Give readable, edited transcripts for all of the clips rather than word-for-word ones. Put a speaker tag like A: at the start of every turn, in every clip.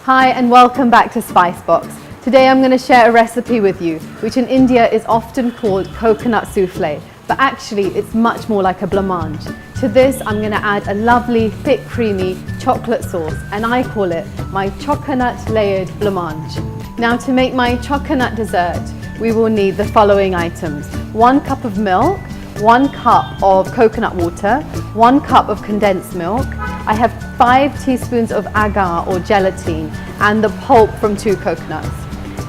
A: Hi and welcome back to Spicebox. Today I'm going to share a recipe with you which in India is often called coconut soufflé, but actually it's much more like a blancmange. To this I'm going to add a lovely thick creamy chocolate sauce and I call it my choconut layered blancmange. Now to make my choconut dessert we will need the following items: 1 cup of milk, 1 cup of coconut water, 1 cup of condensed milk. I have 5 teaspoons of agar or gelatine and the pulp from 2 coconuts.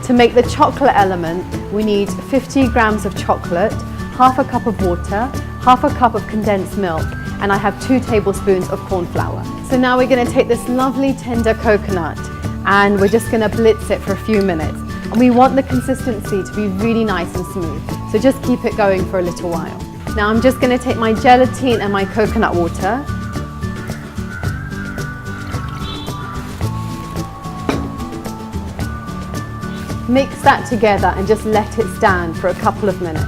A: To make the chocolate element, we need 50 grams of chocolate, half a cup of water, half a cup of condensed milk, and I have 2 tablespoons of cornflour. So now we're going to take this lovely tender coconut and we're just going to blitz it for a few minutes. And we want the consistency to be really nice and smooth, so just keep it going for a little while. Now I'm just going to take my gelatine and my coconut water. Mix that together and just let it stand for a couple of minutes.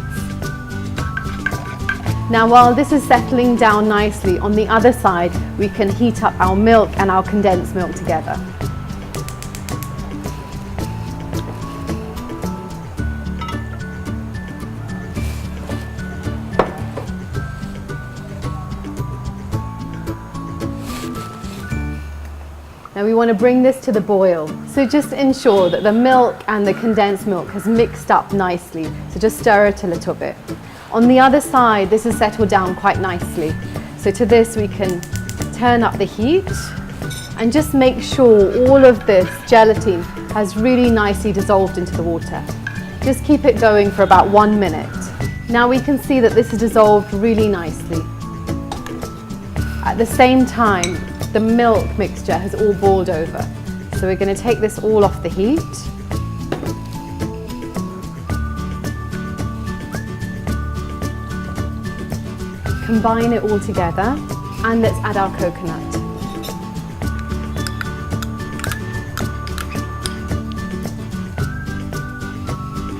A: Now while this is settling down nicely, on the other side we can heat up our milk and our condensed milk together. Now we want to bring this to the boil, so just ensure that the milk and the condensed milk has mixed up nicely, so just stir it a little bit. On the other side this has settled down quite nicely, so to this we can turn up the heat and just make sure all of this gelatine has really nicely dissolved into the water. Just keep it going for about 1 minute. Now we can see that this is dissolved really nicely. At the same time, the milk mixture has all boiled over. So we're going to take this all off the heat. Combine it all together and let's add our coconut.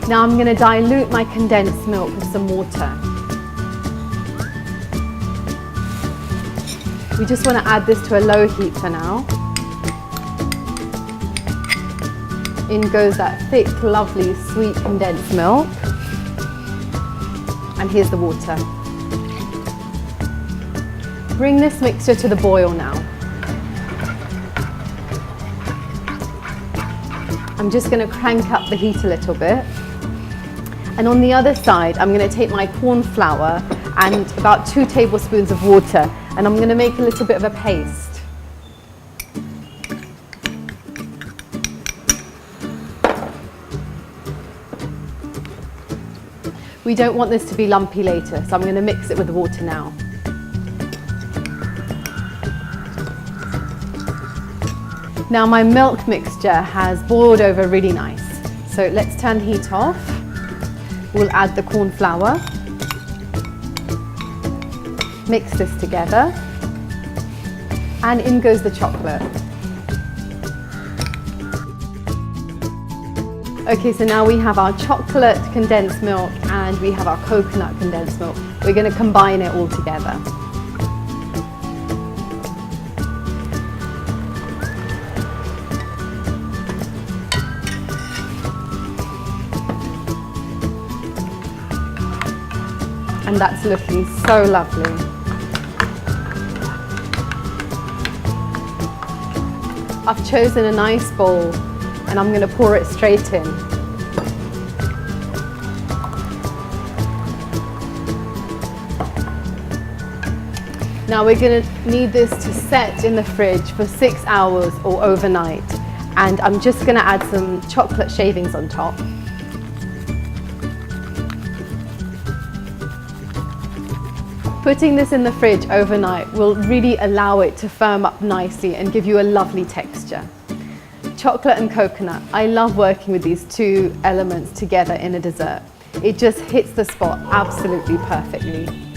A: Now I'm going to dilute my condensed milk with some water. We just want to add this to a low heat for now. In goes that thick, lovely, sweet condensed milk. And here's the water. Bring this mixture to the boil now. I'm just going to crank up the heat a little bit. And on the other side, I'm going to take my corn flour and about 2 tablespoons of water, and I'm going to make a little bit of a paste. We don't want this to be lumpy later, so I'm going to mix it with the water now. Now my milk mixture has boiled over really nice, so let's turn the heat off. We'll add the corn flour. Mix this together and in goes the chocolate. Okay, so now we have our chocolate condensed milk and we have our coconut condensed milk. We're going to combine it all together. And that's looking so lovely. I've chosen a nice bowl and I'm going to pour it straight in. Now we're going to need this to set in the fridge for 6 hours or overnight, and I'm just going to add some chocolate shavings on top. Putting this in the fridge overnight will really allow it to firm up nicely and give you a lovely texture. Chocolate and coconut, I love working with these 2 elements together in a dessert. It just hits the spot absolutely perfectly.